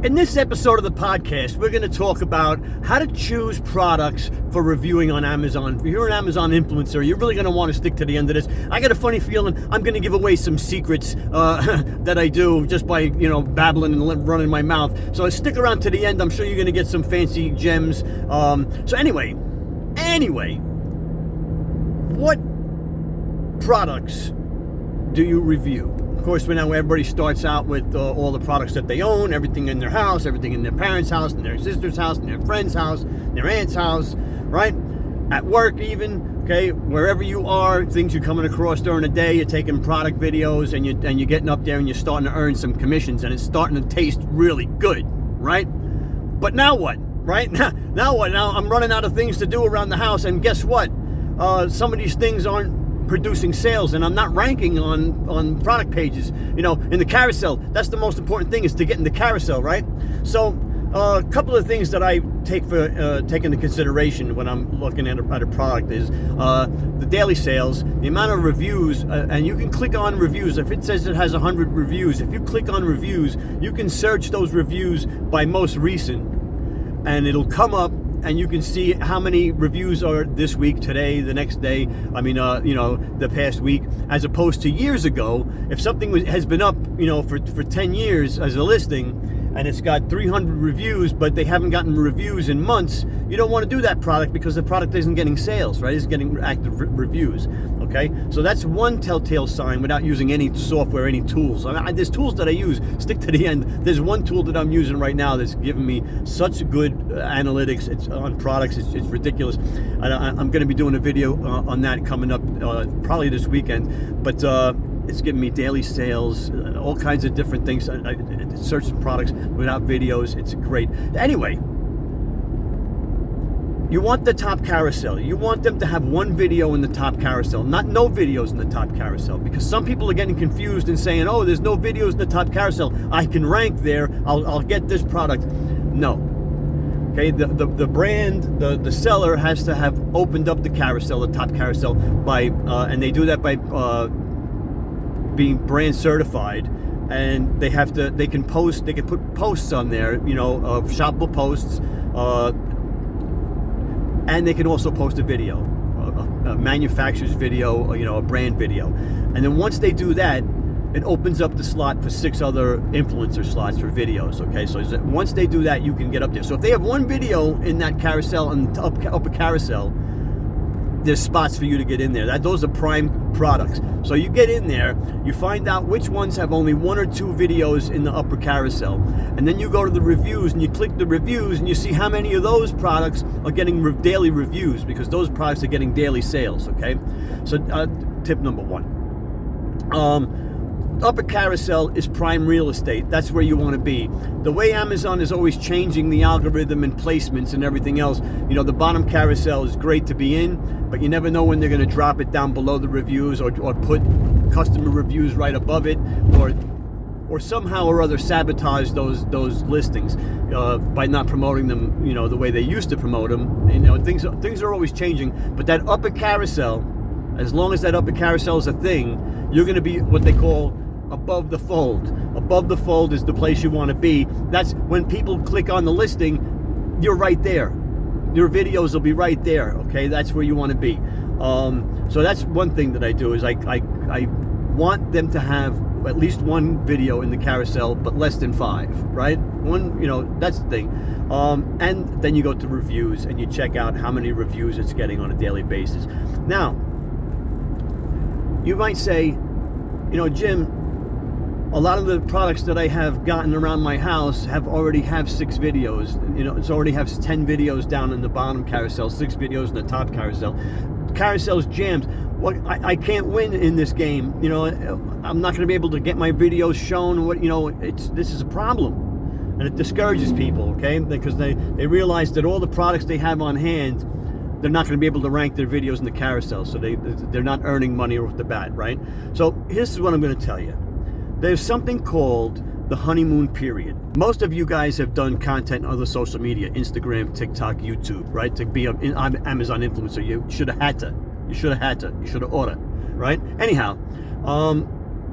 In this episode of the podcast, we're going to talk about how to choose products for reviewing on Amazon. If you're an Amazon influencer, you're really going to want to stick to the end of this. I got a funny feeling I'm going to give away some secrets that I do just by, babbling and running my mouth. So stick around to the end. I'm sure you're going to get some fancy gems. So anyway, what products do you review? Of course, now everybody starts out with all the products that they own, everything in their house, everything in their parents' house, in their sister's house, in their friend's house, in their aunt's house, right? At work even, okay? Wherever you are, things you're coming across during the day, you're taking product videos and you're getting up there and you're starting to earn some commissions and it's starting to taste really good, right? But now what, right? Now what? Now I'm running out of things to do around the house, and guess what? Some of these things aren't producing sales, and I'm not ranking on product pages, in the carousel. That's the most important thing, is to get in the carousel, right? So a couple of things that I take into consideration when I'm looking at a product is the daily sales, the amount of reviews, and you can click on reviews. If it says it has 100 reviews, if you click on reviews, you can search those reviews by most recent, and it'll come up, and you can see how many reviews are this week, today, the next day, the past week, as opposed to years ago. If something has been up, for 10 years as a listing, and it's got 300 reviews, but they haven't gotten reviews in months, you don't want to do that product because the product isn't getting sales, right? It's getting active reviews, okay? So that's one telltale sign without using any software, any tools. There's tools that I use, stick to the end. There's one tool that I'm using right now that's giving me such good analytics. It's on products, it's ridiculous. I'm going to be doing a video on that coming up probably this weekend, but it's giving me daily sales, all kinds of different things. I search products without videos. It's great. Anyway, you want the top carousel. You want them to have one video in the top carousel, not no videos in the top carousel, because some people are getting confused and saying, oh, there's no videos in the top carousel. I can rank there. I'll get this product. No. Okay, the brand, the seller has to have opened up the carousel, the top carousel, by and they do that by being brand certified, and they can put posts on there, shoppable posts, and they can also post a video, a manufacturer's video, a brand video. And then once they do that, it opens up the slot for 6 other influencer slots for videos, okay? So once they do that, you can get up there. So if they have one video in that carousel, in the upper carousel, there's spots for you to get in there. Those are prime products. So you get in there, you find out which ones have only 1 or 2 videos in the upper carousel, and then you go to the reviews and you click the reviews and you see how many of those products are getting daily reviews, because those products are getting daily sales, okay? So tip number 1. Upper carousel is prime real estate. That's where you want to be. The way Amazon is always changing the algorithm and placements and everything else, the bottom carousel is great to be in, but you never know when they're going to drop it down below the reviews, or put customer reviews right above it, or somehow or other sabotage those listings by not promoting them, the way they used to promote them. Things are always changing, but that upper carousel, as long as that upper carousel is a thing, you're going to be what they call above the fold. Above the fold is the place you want to be. That's when people click on the listing, you're right there. Your videos will be right there, okay? That's where you want to be. So that's one thing that I do, is I want them to have at least 1 video in the carousel, but less than 5, right? That's the thing. And then you go to reviews and you check out how many reviews it's getting on a daily basis. Now, you might say, Jim, a lot of the products that I have gotten around my house already have 6 videos. It's already has 10 videos down in the bottom carousel, 6 videos in the top carousel. Carousel's jammed. Well, I can't win in this game. I'm not going to be able to get my videos shown. This is a problem, and it discourages people, okay? Because they realize that all the products they have on hand, they're not going to be able to rank their videos in the carousel, so they're not earning money off the bat, right? So here's what I'm going to tell you. There's something called the honeymoon period. Most of you guys have done content on other social media, Instagram, TikTok, YouTube, right? To be an Amazon influencer, you should have had to. You should have oughta, right? Anyhow,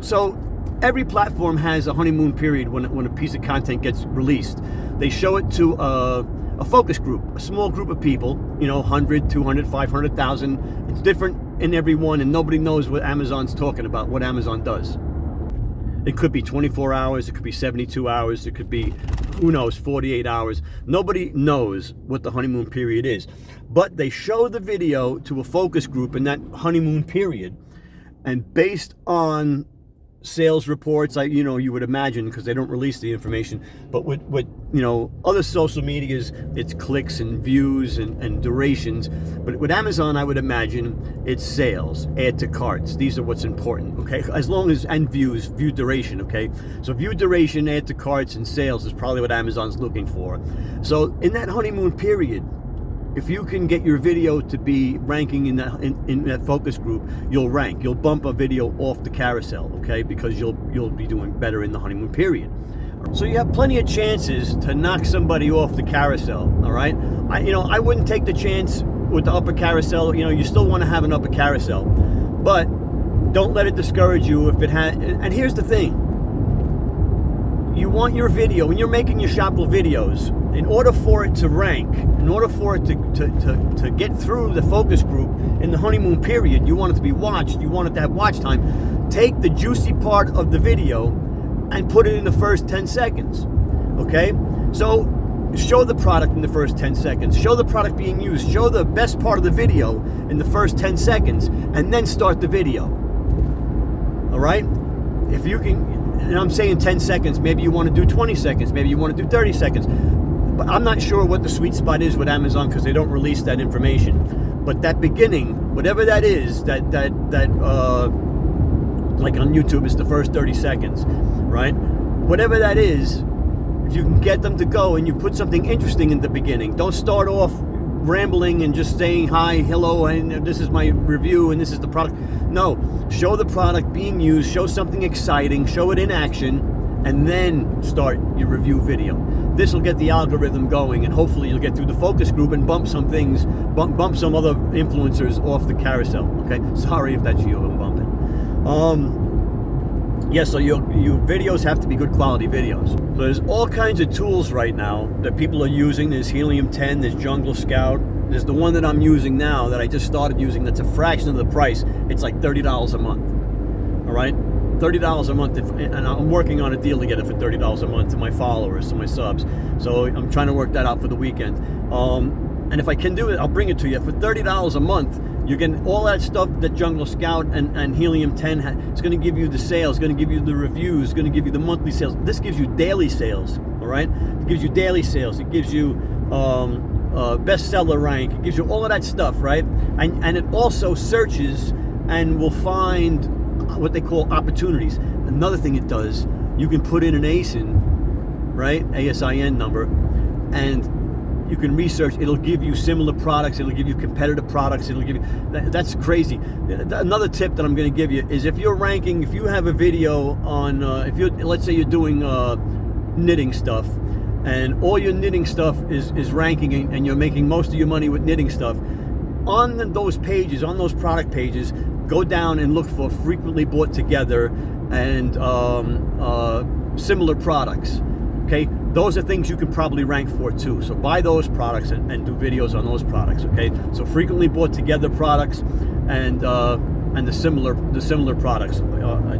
so every platform has a honeymoon period when a piece of content gets released. They show it to a focus group, a small group of people, 100, 200, 500,000. It's different in every one, and nobody knows what Amazon's talking about, what Amazon does. It could be 24 hours, it could be 72 hours, it could be, who knows, 48 hours. Nobody knows what the honeymoon period is. But they show the video to a focus group in that honeymoon period, and based on sales reports, you would imagine, because they don't release the information, but with other social medias, it's clicks and views and durations. But with Amazon, I would imagine it's sales, add to carts. These are what's important, okay? As long as, and view duration, okay? So view duration, add to carts, and sales is probably what Amazon's looking for. So in that honeymoon period, if you can get your video to be ranking in that focus group, you'll rank. You'll bump a video off the carousel, okay? Because you'll be doing better in the honeymoon period. So you have plenty of chances to knock somebody off the carousel, all right? I wouldn't take the chance with the upper carousel. You still want to have an upper carousel, but don't let it discourage you if it has. And here's the thing: you want your video, when you're making your Shopple videos, in order for it to rank, in order for it to get through the focus group in the honeymoon period, you want it to be watched, you want it to have watch time. Take the juicy part of the video and put it in the first 10 seconds, okay? So show the product in the first 10 seconds, show the product being used, show the best part of the video in the first 10 seconds, and then start the video, all right? If you can, and I'm saying 10 seconds, maybe you want to do 20 seconds, maybe you want to do 30 seconds. But I'm not sure what the sweet spot is with Amazon because they don't release that information. But that beginning, whatever that is, that like on YouTube, it's the first 30 seconds, right? Whatever that is, if you can get them to go and you put something interesting in the beginning, don't start off rambling and just saying hi, hello, and this is my review and this is the product. No, show the product being used, show something exciting, show it in action, and then start your review video. This will get the algorithm going, and hopefully you'll get through the focus group and bump some things, bump some other influencers off the carousel, okay? Sorry if that's you I'm bumping. So your videos have to be good quality videos. So there's all kinds of tools right now that people are using. There's Helium 10, there's Jungle Scout. There's the one that I'm using now that I just started using that's a fraction of the price. It's like $30 a month, all right? $30 a month, and I'm working on a deal to get it for $30 a month to my followers, to my subs. So I'm trying to work that out for the weekend. And if I can do it, I'll bring it to you. For $30 a month, you're getting all that stuff that Jungle Scout and Helium 10 it's going to give you the sales, going to give you the reviews, going to give you the monthly sales. This gives you daily sales, all right? It gives you daily sales. It gives you bestseller rank. It gives you all of that stuff, right? And it also searches and will find what they call opportunities. Another thing it does, you can put in an ASIN, right? ASIN number, and you can research. It'll give you similar products. It'll give you competitive products. It'll give you, that's crazy. Another tip that I'm going to give you is if you're ranking, if you have a video on, let's say you're doing knitting stuff, and all your knitting stuff is ranking, and you're making most of your money with knitting stuff, on those pages, on those product pages, go down and look for frequently bought together and similar products, okay? Those are things you can probably rank for too. So buy those products and do videos on those products, okay? So frequently bought together products and the similar products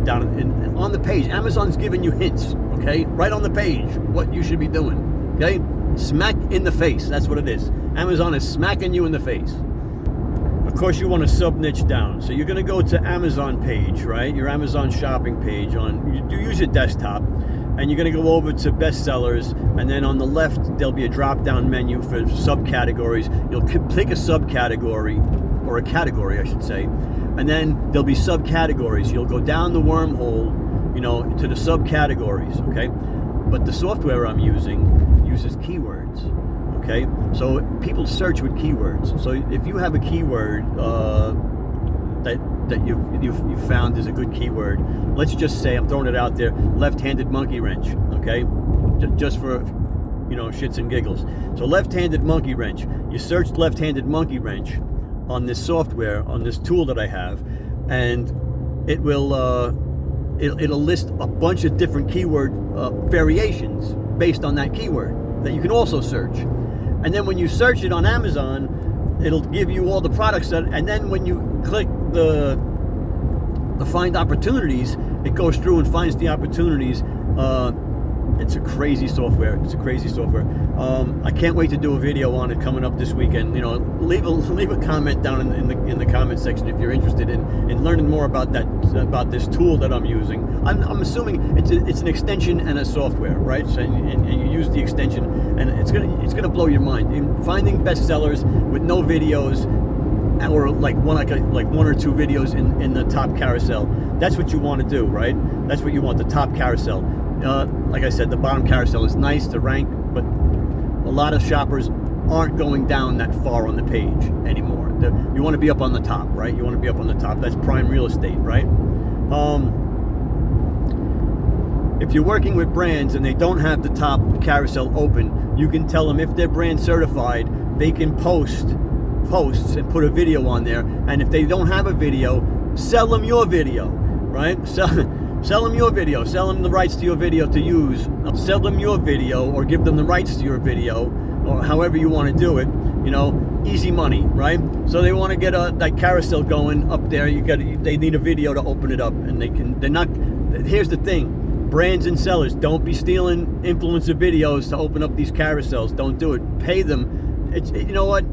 down on the page. Amazon's giving you hints, okay? Right on the page, what you should be doing, okay? Smack in the face, that's what it is. Amazon is smacking you in the face. Of course, you want to sub-niche down. So you're going to go to Amazon page, right? Your Amazon shopping page. You do use your desktop, and you're going to go over to bestsellers, and then on the left, there'll be a drop-down menu for subcategories. You'll pick a subcategory, or a category, I should say, and then there'll be subcategories. You'll go down the wormhole, to the subcategories, okay? But the software I'm using uses keywords. Okay, so people search with keywords. So if you have a keyword that you've found is a good keyword, let's just say, I'm throwing it out there, left-handed monkey wrench. Okay, just for shits and giggles. So left-handed monkey wrench. You search left-handed monkey wrench on this software, on this tool that I have, and it will it'll list a bunch of different keyword variations based on that keyword that you can also search. And then when you search it on Amazon, it'll give you all the products and then when you click the find opportunities, it goes through and finds the opportunities. It's a crazy software. I can't wait to do a video on it coming up this weekend. You know, leave a comment down in the comment section if you're interested in learning more about this tool that I'm using. I'm assuming it's an extension and a software, right? So, and you use the extension, and it's gonna blow your mind. In finding bestsellers with no videos, or like one or two videos in the top carousel. That's what you want to do, right? That's what you want, the top carousel. Like I said, the bottom carousel is nice to rank, but a lot of shoppers aren't going down that far on the page anymore. You want to be up on the top, right? You want to be up on the top. That's prime real estate, right? If you're working with brands and they don't have the top carousel open, you can tell them if they're brand certified, they can posts and put a video on there. And if they don't have a video, sell them your video, right? Sell them your video. Sell them the rights to your video to use. Sell them your video or give them the rights to your video, or however you want to do it. You know, easy money, right? So they want to get that carousel going up there. They need a video to open it up, and they're not. Here's the thing: brands and sellers, don't be stealing influencer videos to open up these carousels. Don't do it. Pay them. You know what?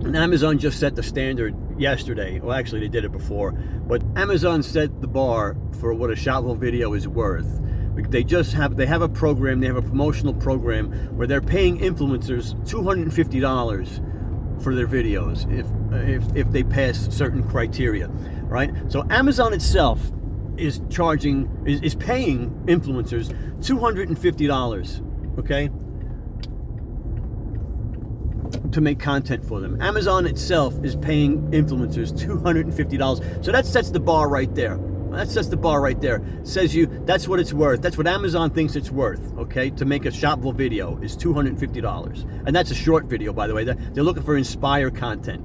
And Amazon just set the standard yesterday. Well, actually, they did it before. But Amazon set the bar for what a shopable video is worth. They have a program. They have a promotional program where they're paying influencers $250 for their videos if they pass certain criteria, right? So Amazon itself is paying influencers $250, okay, to make content for them. Amazon itself is paying influencers $250. So that sets the bar right there. Says that's what it's worth. That's what Amazon thinks it's worth, okay? To make a shoppable video is $250. And that's a short video, by the way. They're looking for inspired content.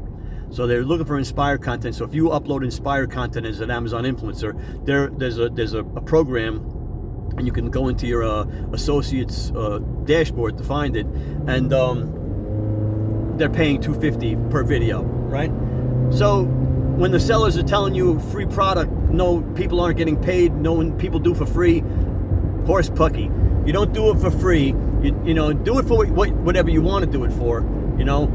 So they're looking for inspired content. So if you upload inspired content as an Amazon influencer, there's a program, and you can go into your associates dashboard to find it, and they're paying $250 per video, right? So when the sellers are telling you free product, no, people aren't getting paid, people do for free, horse pucky. You don't do it for free. You know, do it for whatever you want to do it for. You know,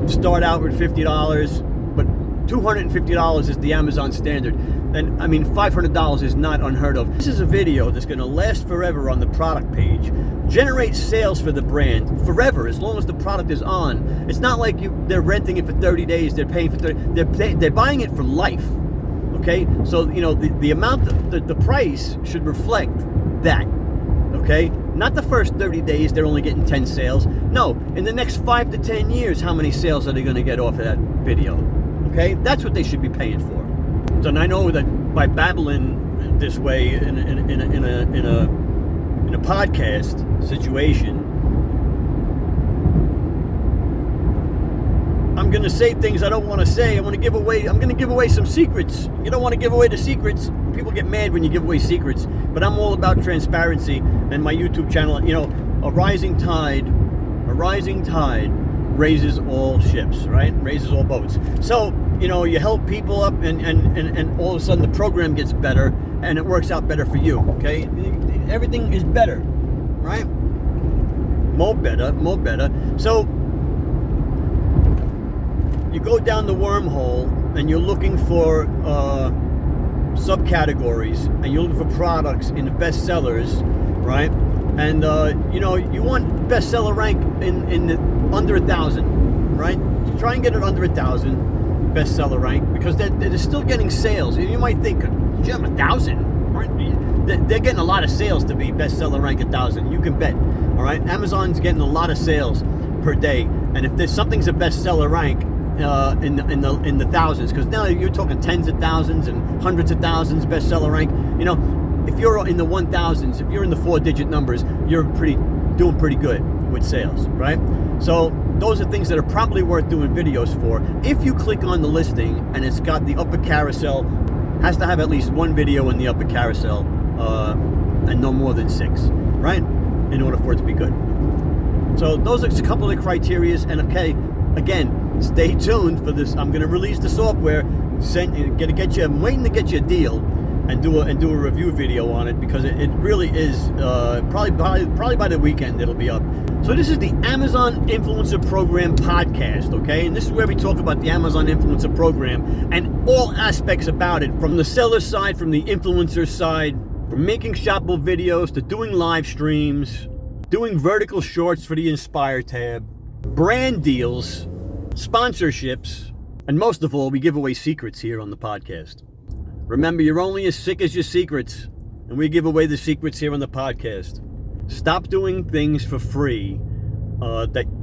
start out with $50, but $250 is the Amazon standard. And I mean, $500 is not unheard of. This is a video that's going to last forever on the product page, generate sales for the brand forever, as long as the product is on. It's not like they're renting it for 30 days, they're paying for 30, they're buying it for life, okay? So, you know, the amount, the price should reflect that, okay? Not the first 30 days, they're only getting 10 sales. No, in the next 5 to 10 years, how many sales are they going to get off of that video, okay? That's what they should be paying for. So, and I know that by babbling this way in a podcast situation, I'm going to say things I don't want to say. I'm going to give away some secrets. You don't want to give away the secrets. People get mad when you give away secrets, but I'm all about transparency. And my YouTube channel, you know, a rising tide raises all ships, right? Raises all boats. So, you know, you help people up, and all of a sudden the program gets better, and it works out better for you, okay? Everything is better, right? More better. So you go down the wormhole, and you're looking for subcategories, and you're looking for products in the bestsellers, right? And you know, you want bestseller rank in the under 1,000, right? Try and get it under 1,000 bestseller rank, because they're still getting sales. You might think, Jim, 1,000, right? They're getting a lot of sales to be bestseller rank 1,000. You can bet. All right, Amazon's getting a lot of sales per day, and if there's something's a bestseller rank in the thousands, because now you're talking tens of thousands and hundreds of thousands bestseller rank. You know, if you're in the 1,000s, if you're in the 4-digit numbers, you're doing pretty good with sales, right? So those are things that are probably worth doing videos for. If you click on the listing and it's got the upper carousel has to have at least one video in the upper carousel, and no more than 6, right? In order for it to be good. So those are a couple of the criterias. And okay, again, stay tuned for this. I'm going to release the software. I'm waiting to get you a deal and do a review video on it, because it really is probably by the weekend it'll be up. So this is the Amazon Influencer Program podcast, okay? And this is where we talk about the Amazon Influencer Program and all aspects about it, from the seller side, from the influencer side, from making shoppable videos to doing live streams, doing vertical shorts for the Inspire tab, brand deals, sponsorships, and most of all, we give away secrets here on the podcast. Remember, you're only as sick as your secrets, and we give away the secrets here on the podcast. Stop doing things for free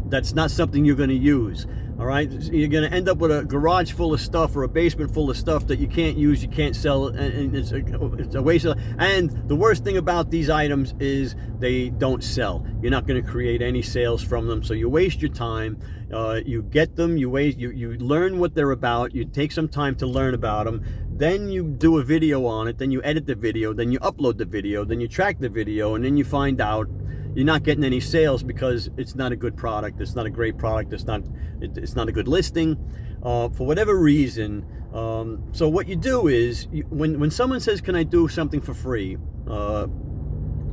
that's not something you're going to use. All right, you're going to end up with a garage full of stuff or a basement full of stuff that you can't use, you can't sell, and it's a waste of. And the worst thing about these items is they don't sell. You're not going to create any sales from them, so you waste your time. You get them, you learn what they're about. You take some time to learn about them. Then you do a video on it. Then you edit the video. Then you upload the video. Then you track the video, and then you find out you're not getting any sales because it's not a good product. It's not a great product. It's not a good listing, for whatever reason. So what you do is, when someone says, "Can I do something for free?"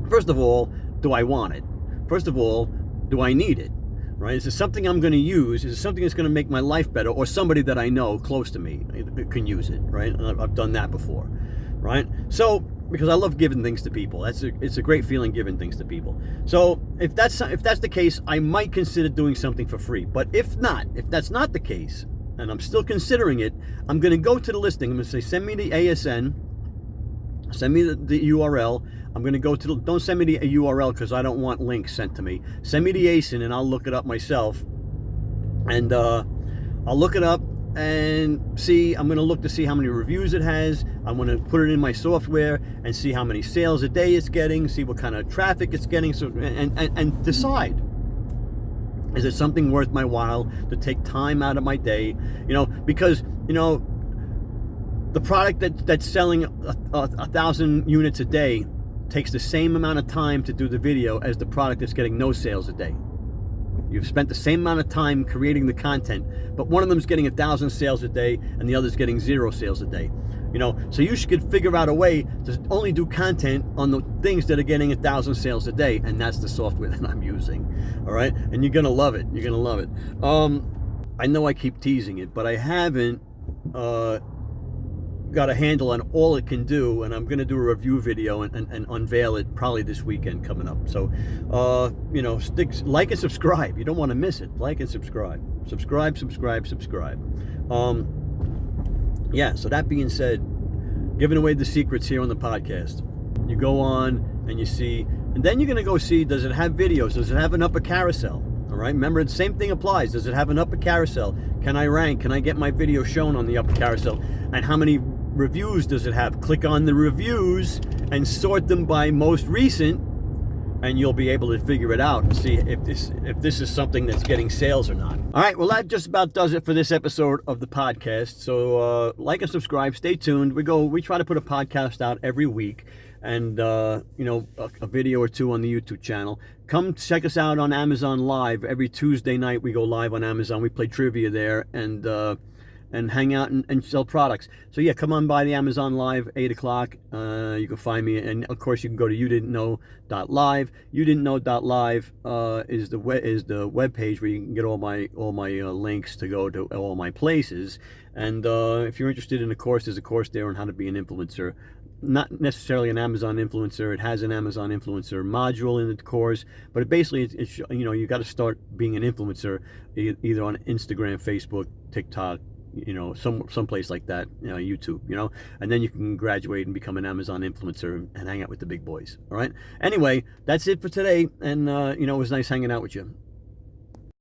First of all, do I want it? First of all, do I need it? Right? Is it something I'm going to use? Is it something that's going to make my life better, or somebody that I know close to me can use it? Right? I've done that before, right? So, because I love giving things to people. It's a great feeling giving things to people. So if that's the case, I might consider doing something for free. But if that's not the case, and I'm still considering it, I'm going to go to the listing. I'm going to say, send me the ASN, send me the URL. I'm going to go to don't send me the URL because I don't want links sent to me. Send me the ASIN and I'll look it up myself. And I'll look it up and see. I'm going to look to see how many reviews it has. I'm going to put it in my software and see how many sales a day it's getting, see what kind of traffic it's getting, so and decide. Is it something worth my while to take time out of my day? Because the product that's selling 1,000 units a day takes the same amount of time to do the video as the product that's getting no sales a day. You've spent the same amount of time creating the content, but one of them's getting 1,000 sales a day and the other's getting 0 sales a day. So you should figure out a way to only do content on the things that are getting 1,000 sales a day, and that's the software that I'm using. All right, and you're gonna love it. You're gonna love it. I know I keep teasing it, but I haven't got a handle on all it can do, and I'm going to do a review video and unveil it probably this weekend coming up. So, like and subscribe. You don't want to miss it. Like and subscribe. Subscribe. So that being said, giving away the secrets here on the podcast. You go on and you see, and then you're going to go see, does it have videos? Does it have an upper carousel? All right, remember, the same thing applies. Does it have an upper carousel? Can I rank? Can I get my video shown on the upper carousel? And how many reviews does it have? Click on the reviews and sort them by most recent, and you'll be able to figure it out and see if this is something that's getting sales or not. All right, well, that just about does it for this episode of the podcast. So like and subscribe. Stay tuned. We try to put a podcast out every week, and a video or two on the YouTube channel. Come check us out on Amazon Live. Every Tuesday night we go live on Amazon. We play trivia there and hang out and sell products. So yeah, come on by the Amazon Live, 8 o'clock. You can find me, and of course you can go to youdidn'tknow.live. Youdidn'tknow.live is the web page where you can get all my links to go to all my places. And if you're interested in a course, there's a course there on how to be an influencer. Not necessarily an Amazon influencer. It has an Amazon influencer module in the course, but basically it's you got to start being an influencer either on Instagram, Facebook, TikTok, some place like that, YouTube, and then you can graduate and become an Amazon influencer and hang out with the big boys. All right. Anyway, that's it for today, and it was nice hanging out with you.